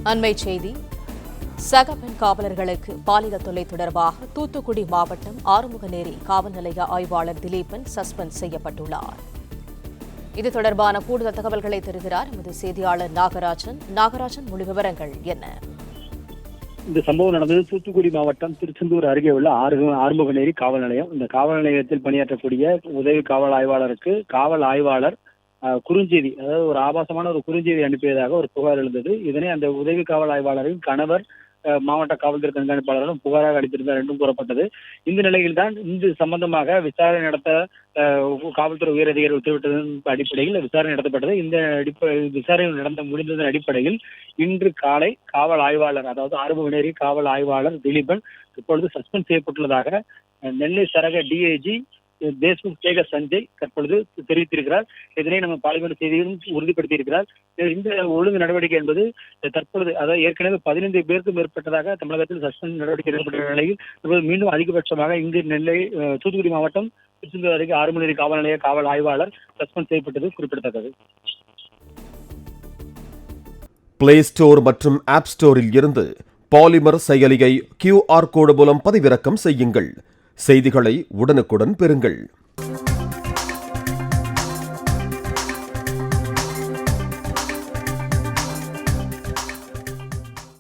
அண்மைச் செய்தி. சக பெண் காவலர்களுக்கு பாலியல் தொல்லை தொடர்பாக தூத்துக்குடி மாவட்டம் ஆறுமுகநேரி காவல் நிலைய ஆய்வாளர் திலீபன் சஸ்பெண்ட் செய்யப்பட்டுள்ளார். இது தொடர்பான கூடுதல் தகவல்களை தருகிறார் எமது செய்தியாளர் நாகராஜன். நாகராஜன், முழு விவரங்கள் என்ன? இந்த சம்பவம் நடந்தது தூத்துக்குடி மாவட்டம் திருச்செந்தூர் அருகே உள்ள ஆறுமுகநேரி காவல் நிலையம். இந்த காவல் நிலையத்தில் பணியாற்றக்கூடிய உதவி காவல் ஆய்வாளருக்கு காவல் ஆய்வாளர் குறுஞ்செய்தி, அதாவது ஒரு ஆபாசமான ஒரு குறுஞ்செய்தி அனுப்பியதாக ஒரு புகார் எழுந்தது. இதனை அந்த உதவி காவல் ஆய்வாளரின் கணவர் மாவட்ட காவல்துறை கண்காணிப்பாளரும் புகாராக அளித்திருந்தார் என்றும் கூறப்பட்டது. இந்த நிலையில்தான் இது சம்பந்தமாக விசாரணை நடத்த காவல்துறை உயரதிகாரி உத்தரவிட்டதன் அடிப்படையில் விசாரணை நடத்தப்பட்டது. இந்த விசாரணை நடந்த முடிந்ததன் அடிப்படையில் இன்று காலை காவல் ஆய்வாளர், அதாவது ஆறுமுகநேரி காவல் ஆய்வாளர் திலீபன் இப்பொழுது சஸ்பெண்ட் செய்யப்பட்டுள்ளதாக நெல்லை சரக டிஐஜி தேஷ்முக் சேகர் சஞ்சய் தற்பொழுது தெரிவித்திருக்கிறார். இதனை நம்ம பார்லிமெண்ட் செய்தியிலும் உறுதிப்படுத்தியிருக்கிறார். இந்த ஒழுங்கு நடவடிக்கை என்பது தற்பொழுது, அதாவது ஏற்கனவே 15 பேருக்கும் மேற்பட்டதாக தமிழகத்தில் சஸ்பெண்ட் நடவடிக்கை எடுக்கப்பட்ட நிலையில் மீண்டும் அதிகபட்சமாக இங்கு நெல்லை தூத்துக்குடி மாவட்டம் திருச்செந்தூர் அருகே ஆறுமுகநேரி காவல் நிலைய காவல் ஆய்வாளர் சஸ்பெண்ட் செய்யப்பட்டது குறிப்பிடத்தக்கது. பிளே ஸ்டோர் மற்றும் ஆப் ஸ்டோரில் இருந்து பாலிமர் செயலியை QR கோடு மூலம் பதிவிறக்கம் செய்யுங்கள். செய்திகளை உடனுக்குடன் பெறுங்கள்.